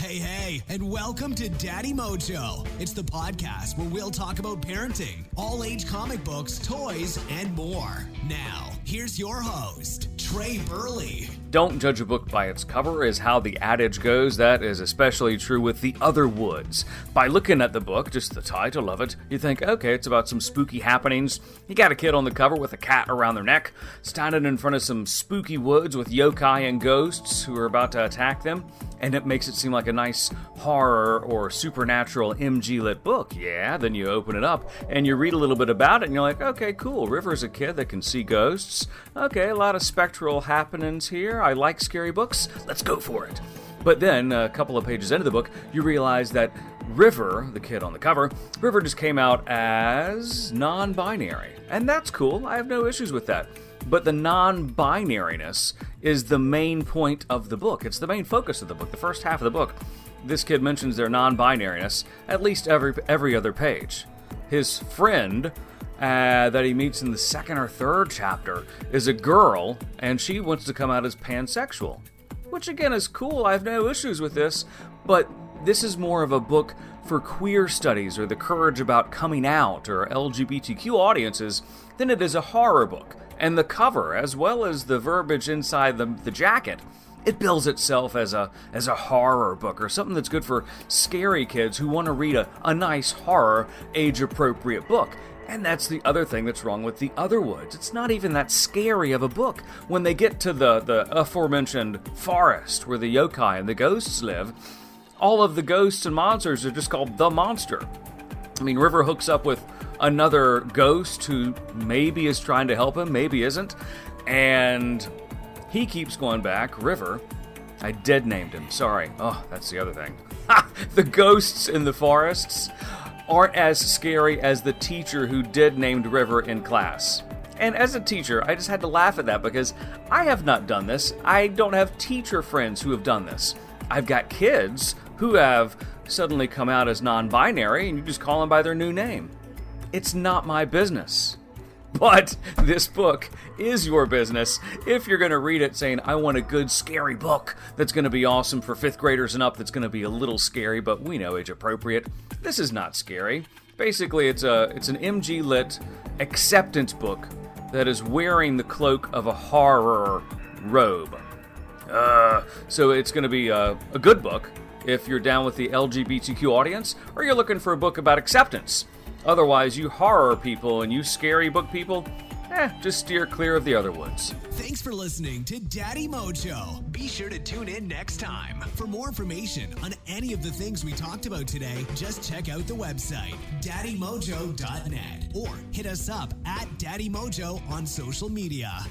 Hey, and welcome to Daddy Mojo. It's the podcast where we'll talk about parenting, all-age comic books, toys, and more. Now, here's your host, Trey Burley. Don't judge a book by its cover is how the adage goes. That is especially true with the Otherwoods. By looking at the book, just the title of it, you think, okay, it's about some spooky happenings. You got a kid on the cover with a cat around their neck, standing in front of some spooky woods with yokai and ghosts who are about to attack them, and it makes it seem like a nice horror or supernatural MG-lit book. Yeah, then you open it up and you read a little bit about it and you're like, okay, cool, River's a kid that can see ghosts. Okay, a lot of spectral happenings here. I like scary books. Let's go for it. But then, a couple of pages into the book, you realize that River, the kid on the cover, River just came out as non-binary. And that's cool. I have no issues with that. But the non-binariness is the main point of the book. It's the main focus of the book. The first half of the book, this kid mentions their non-binariness at least every other page. His friend that he meets in the second or third chapter is a girl, and she wants to come out as pansexual. Which again is cool, I have no issues with this, but this is more of a book for queer studies or the courage about coming out or LGBTQ audiences than it is a horror book. And the cover, as well as the verbiage inside the jacket, it bills itself as a horror book or something that's good for scary kids who want to read a nice horror, age-appropriate book. And that's the other thing that's wrong with the Otherwoods. It's not even that scary of a book. When they get to the aforementioned forest where the yokai and the ghosts live, all of the ghosts and monsters are just called the monster. I mean, River hooks up with another ghost who maybe is trying to help him, maybe isn't, and he keeps going back. River, I dead named him, sorry. Oh, that's the other thing. The ghosts in the forests aren't as scary as the teacher who dead named River in class. And as a teacher, I just had to laugh at that because I have not done this. I don't have teacher friends who have done this. I've got kids who have suddenly come out as non-binary and you just call them by their new name. It's not my business. But this book is your business if you're going to read it saying, I want a good scary book that's going to be awesome for 5th graders and up, that's going to be a little scary, but we know age appropriate. This is not scary. Basically, it's an MG-lit acceptance book that is wearing the cloak of a horror robe. So it's going to be a good book if you're down with the LGBTQ audience, or you're looking for a book about acceptance. Otherwise, you horror people and you scary book people, just steer clear of the Otherwoods. Thanks for listening to Daddy Mojo. Be sure to tune in next time. For more information on any of the things we talked about today, just check out the website, daddymojo.net, or hit us up at Daddy Mojo on social media.